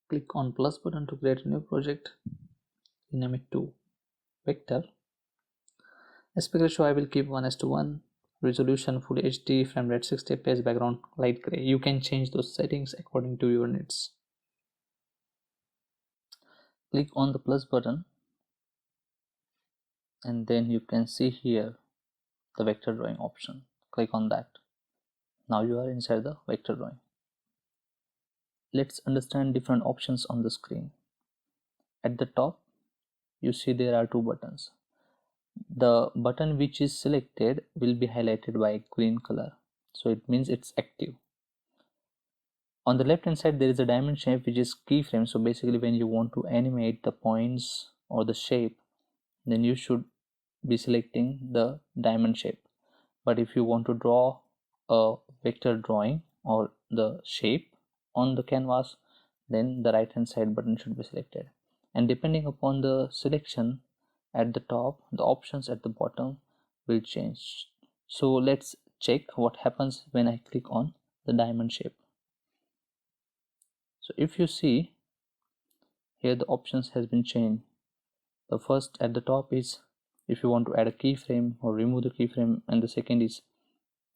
Click on plus button to create a new project. Name it to vector. Aspect ratio I will keep 1:1. Resolution full HD, frame rate 60 fps, background light gray. You can change those settings according to your needs. Click on the plus button and then you can see here the vector drawing option. Click on that. Now you are inside the vector drawing. Let's understand different options on the screen. At the top you see there are two buttons. The button which is selected will be highlighted by green color, so it means it's active. On the left hand side there is a diamond shape which is keyframe. So basically when you want to animate the points or the shape, then you should be selecting the diamond shape. But if you want to draw a vector drawing or the shape on the canvas, then the right hand side button should be selected. And depending upon the selection at the top, the options at the bottom will change. So let's check what happens when I click on the diamond shape. So if you see here, the options has been changed. The first at the top is if you want to add a keyframe or remove the keyframe, and the second is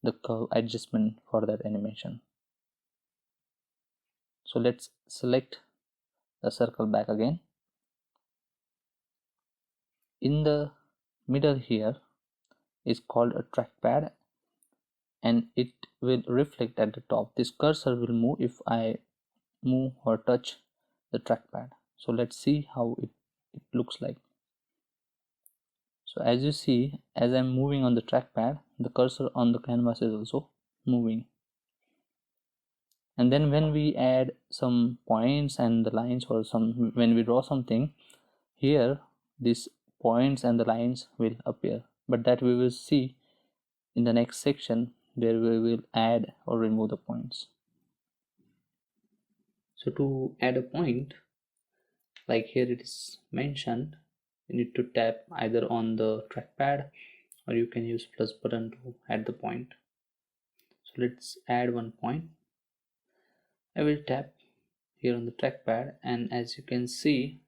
the curve adjustment for that animation. So let's select the circle back again. In the middle here is called a trackpad, and it will reflect at the top. This cursor will move if I move or touch the trackpad. So let's see how it looks like. So as you see, as I'm moving on the trackpad, the cursor on the canvas is also moving. And then when we add some points and the lines, or when we draw something here, these points and the lines will appear, but that we will see in the next section where we will add or remove the points. So to add a point, like here it is mentioned, you need to tap either on the trackpad or you can use plus button to add the point. So let's add one point. I will tap here on the trackpad, and as you can see,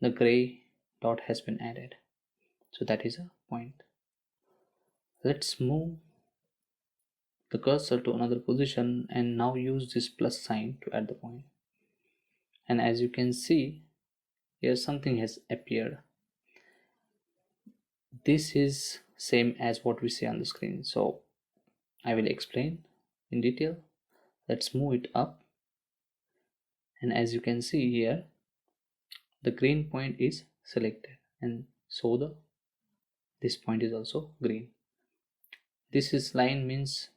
the gray dot has been added. So that is a point. Let's move the cursor to another position and now use this plus sign to add the point. And as you can see here, something has appeared. This is same as what we see on the screen, so I will explain in detail. Let's move it up, and as you can see here, the green point is selected, and so this point is also green. This is line means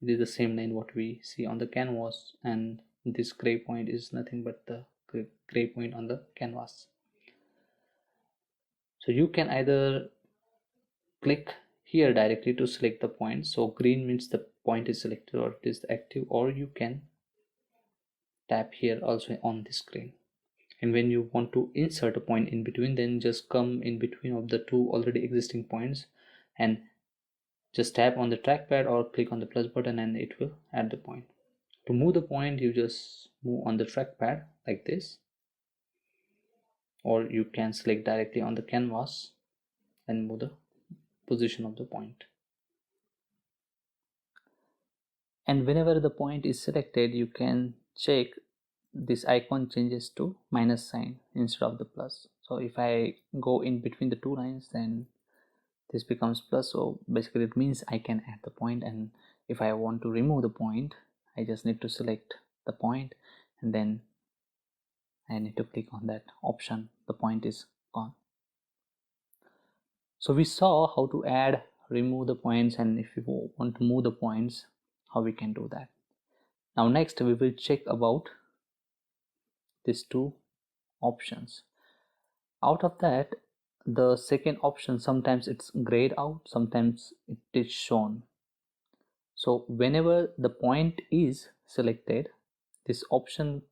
it is the same line what we see on the canvas, and this gray point is nothing but the gray point on the canvas. So you can either click here directly to select the point, so green means the point is selected or it is active, or you can tap here also on the screen. And when you want to insert a point in between, then just come in between of the two already existing points and just tap on the trackpad or click on the plus button and it will add the point. To move the point, you just move on the trackpad like this, or you can select directly on the canvas and move the position of the point. And whenever the point is selected, you can check this icon changes to minus sign instead of the plus. So if I go in between the two lines, then this becomes plus. So basically it means I can add the point, and if I want to remove the point, I just need to select the point and then I need to click on that option. The point is gone. So we saw how to add, remove the points, and if you want to move the points, how we can do that. Now next we will check about these two options. Out of that, the second option, sometimes it's grayed out, sometimes it is shown. So whenever the point is selected, this option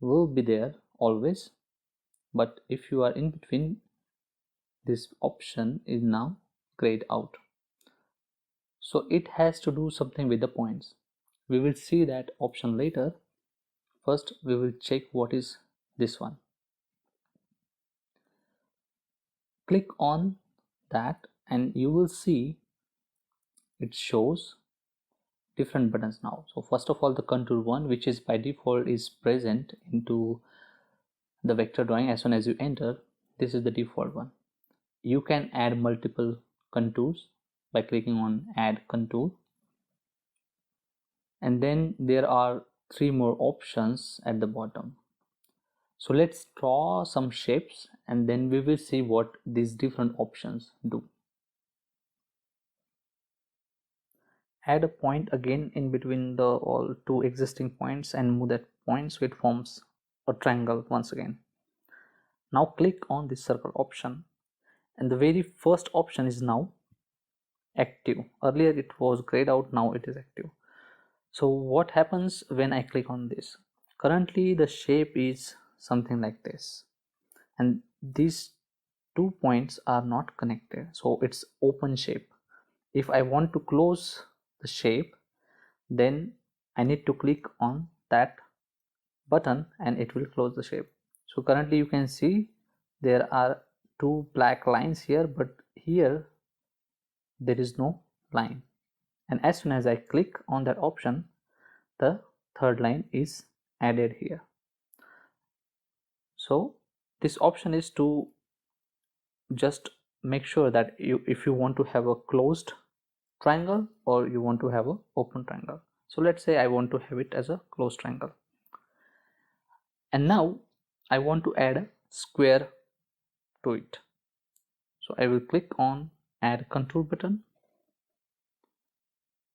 will be there always, but if you are in between, this option is now grayed out. So it has to do something with the points. We will see that option later. First we will check what is this one. Click on that and you will see it shows different buttons now. So first of all, the contour one, which is by default is present into the vector drawing as soon as you enter. This is the default one. You can add multiple contours by clicking on add contour, and then there are 3 more options at the bottom. So let's draw some shapes and then we will see what these different options do. Add a point again in between the all 2 existing points and move that point so it forms a triangle once again. Now click on this circle option and the very first option is now active. Earlier it was grayed out, now it is active. So what happens when I click on this? Currently the shape is something like this and these 2 points are not connected, so it's open shape. If I want to close the shape, then I need to click on that button and it will close the shape. So currently you can see there are 2 black lines here, but here there is no line, and as soon as I click on that option, the third line is added here. So this option is to just make sure that if you want to have a closed triangle or you want to have a open triangle. So let's say I want to have it as a closed triangle, and now I want to add a square to it. So I will click on add contour button,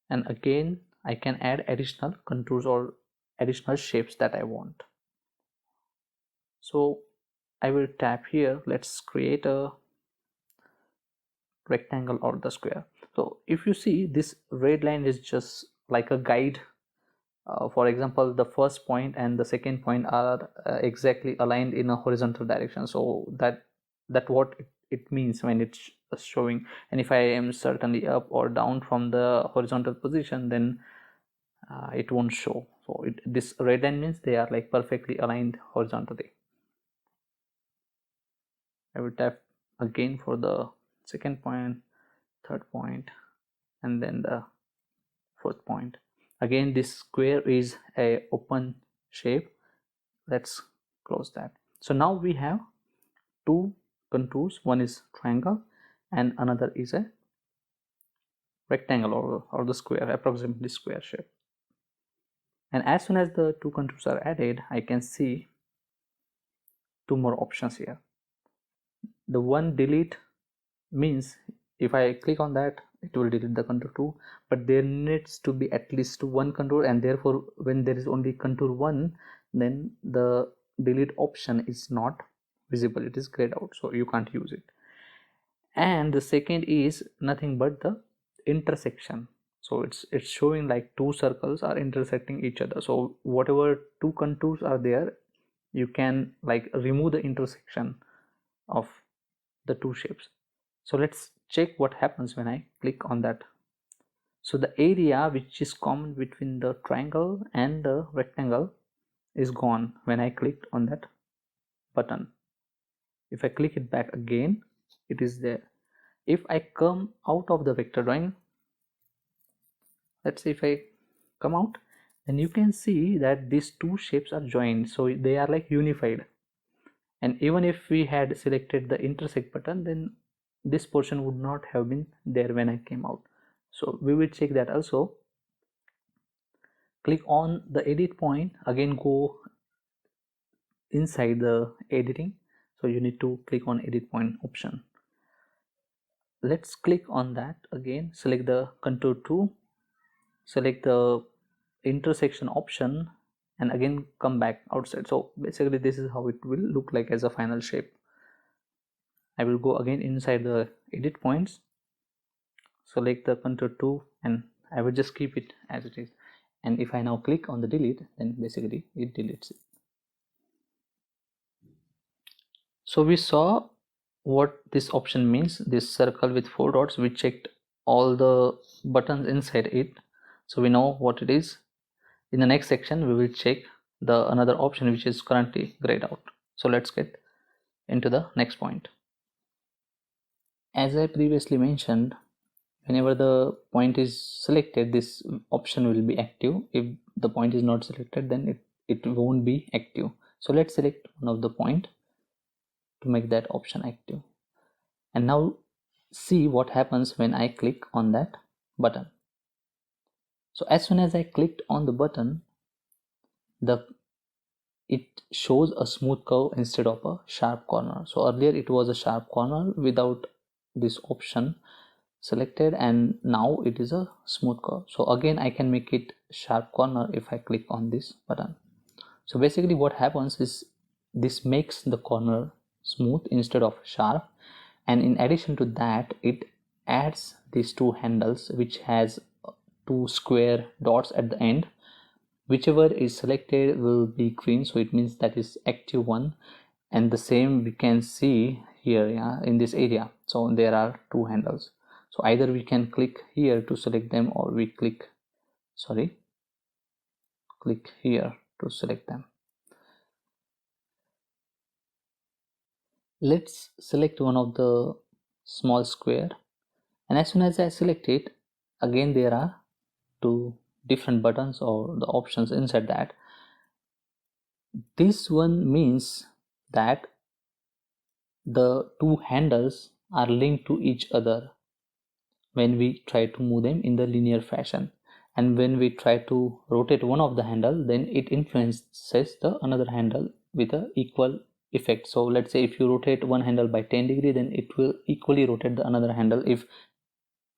and again I can add additional contours or additional shapes that I want. So I will tap here, let's create a rectangle or the square. So if you see, this red line is just like a guide. For example, the first point and the second point are exactly aligned in a horizontal direction, so that what it means when it's showing. And if I am certainly up or down from the horizontal position, then it won't show. So this red line means they are like perfectly aligned horizontally. I will tap again for the second point, third point, and then the fourth point. Again, this square is a open shape. Let's close that. So now we have 2 contours. One is triangle and another is a rectangle or the square, approximately square shape. And as soon as the 2 contours are added, I can see 2 more options here. The one delete means if I click on that, it will delete the contour 2, but there needs to be at least 1 contour, and therefore when there is only contour 1, then the delete option is not visible, it is grayed out, so you can't use it. And the second is nothing but the intersection. So it's showing like 2 circles are intersecting each other, so whatever 2 contours are there, you can like remove the intersection of the 2 shapes. So let's check what happens when I click on that. So the area which is common between the triangle and the rectangle is gone when I clicked on that button. If I click it back again, it is there. If I come out of the vector drawing, let's say if I come out, then you can see that these 2 shapes are joined, so they are like unified. And even if we had selected the intersect button, then this portion would not have been there when I came out. So we will check that also. Click on the edit point, again go inside the editing, so you need to click on edit point option. Let's click on that again, select the contour 2, select the intersection option, and again come back outside. So basically this is how it will look like as a final shape. I will go again inside the edit points, select the contour 2, and I will just keep it as it is. And if I now click on the delete, then basically it deletes it. So we saw what this option means, this circle with 4 dots. We checked all the buttons inside it, so we know what it is. In the next section we will check the another option which is currently grayed out. So let's get into the next point. As I previously mentioned, whenever the point is selected, this option will be active. If the point is not selected, then it won't be active. So let's select one of the point to make that option active. And now see what happens when I click on that button. So as soon as I clicked on the button, it shows a smooth curve instead of a sharp corner. So earlier it was a sharp corner without this option selected, and now it is a smooth curve. So again I can make it sharp corner if I click on this button. So basically what happens is this makes the corner smooth instead of sharp, and in addition to that it adds these two handles which has two square dots at the end. Whichever is selected will be green, so it means that is active one, and the same we can see here, yeah, in this area. So there are two handles, so either we can click here to select them, or we click here to select them. Let's select one of the small square, and as soon as I select it, again there are two different buttons or the options inside that. This one means that the two handles are linked to each other when we try to move them in the linear fashion, and when we try to rotate one of the handle, then it influences the another handle with a equal effect. So let's say if you rotate one handle by 10 degree, then it will equally rotate the another handle if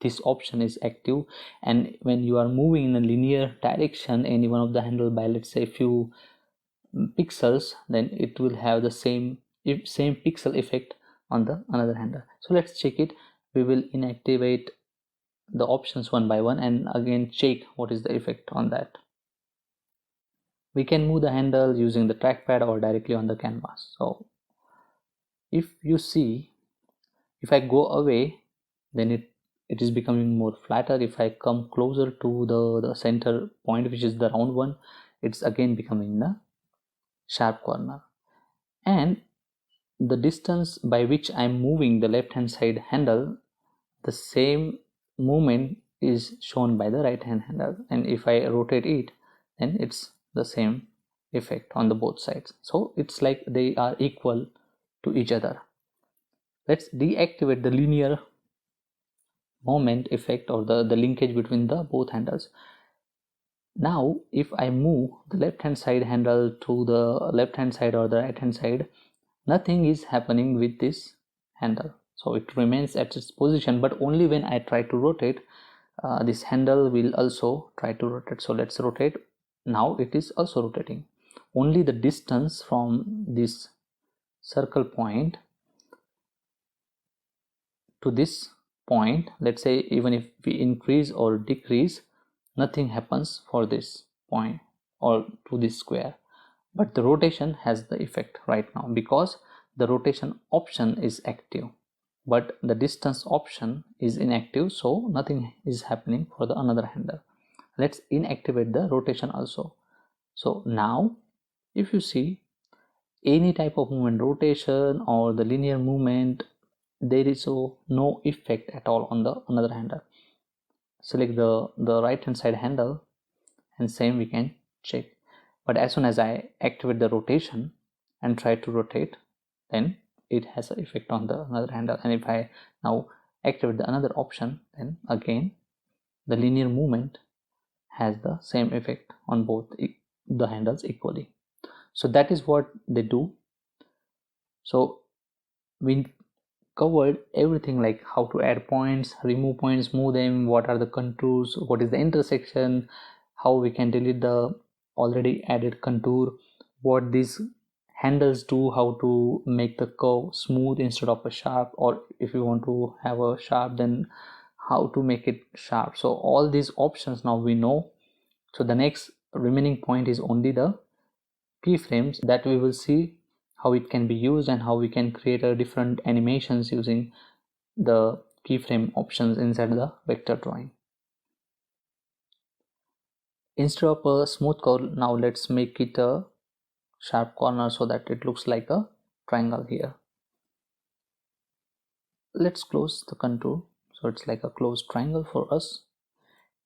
this option is active. And when you are moving in a linear direction any one of the handle by, let's say, few pixels, then it will have the same pixel effect on the another handle. So let's check it. We will inactivate the options one by one and again check what is the effect on that. We can move the handle using the trackpad or directly on the canvas. So if you see, if I go away, then it is becoming more flatter. If I come closer to the center point, which is the round one, it's again becoming the sharp corner. And the distance by which I'm moving the left hand side handle, the same movement is shown by the right hand handle, and if I rotate it, then it's the same effect on the both sides. So it's like they are equal to each other. Let's deactivate the linear moment effect or the linkage between the both handles. Now if I move the left hand side handle to the left hand side or the right hand side, nothing is happening with this handle, so it remains at its position, but only when I try to rotate, this handle will also try to rotate. So let's rotate. Now it is also rotating. Only the distance from this circle point to this point, let's say even if we increase or decrease, nothing happens for this point or to this square, but the rotation has the effect right now because the rotation option is active, but the distance option is inactive, so nothing is happening for the another handle. Let's inactivate the rotation also. So now if you see any type of movement, rotation or the linear movement, there is no effect at all on the another handle. Select the right hand side handle and same we can check, but as soon as I activate the rotation and try to rotate, then it has an effect on the another handle. And if I now activate the another option, then again the linear movement has the same effect on both the handles equally. So that is what they do. So we covered everything, like how to add points, remove points, move them, what are the contours, what is the intersection, how we can delete the already added contour, what these handles do, how to make the curve smooth instead of a sharp, or if you want to have a sharp, then how to make it sharp. So all these options now we know. So the next remaining point is only the keyframes, that we will see how it can be used and how we can create a different animations using the keyframe options inside the vector drawing. Instead of a smooth curve, now let's make it a sharp corner so that it looks like a triangle here. Let's close the contour so it's like a closed triangle for us.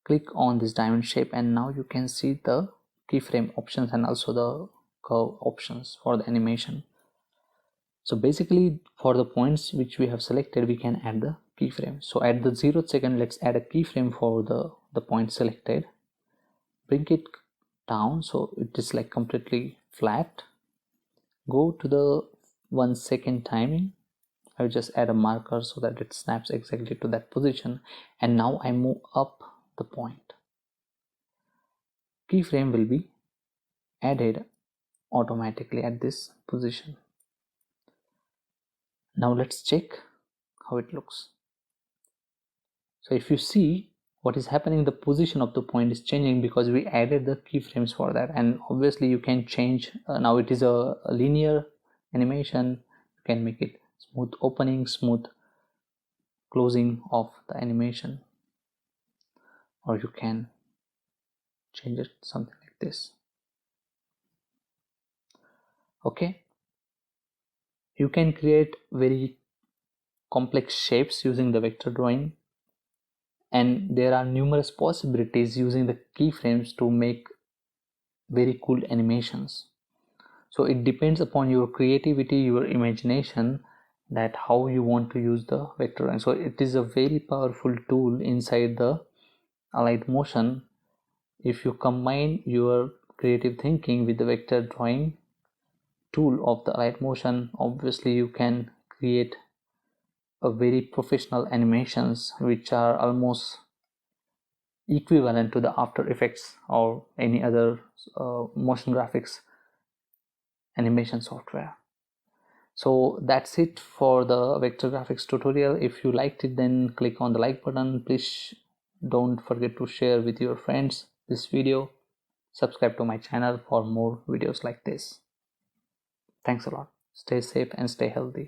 Click on this diamond shape and now you can see the keyframe options and also the curve options for the animation. So basically for the points which we have selected, we can add the keyframe. So at the 0th second, let's add a keyframe for the point selected. Bring it down so it is like completely flat. Go to the 1 second timing. I will just add a marker so that it snaps exactly to that position. And now I move up the point. Keyframe will be added automatically at this position. Now let's check how it looks. So if you see what is happening, the position of the point is changing because we added the keyframes for that. And obviously you can change, now it is a linear animation. You can make it smooth opening, smooth closing of the animation, or you can change it something like this. Okay, you can create very complex shapes using the vector drawing, and there are numerous possibilities using the keyframes to make very cool animations. So it depends upon your creativity, your imagination, that how you want to use the vector drawing. So it is a very powerful tool inside the Alight Motion. If you combine your creative thinking with the vector drawing tool of the Alight Motion, obviously you can create a very professional animations which are almost equivalent to the After Effects or any other motion graphics animation software. So that's it for the vector graphics tutorial. If you liked it, then click on the like button. Please don't forget to share with your friends this video. Subscribe to my channel for more videos like this. Thanks a lot. Stay safe and stay healthy.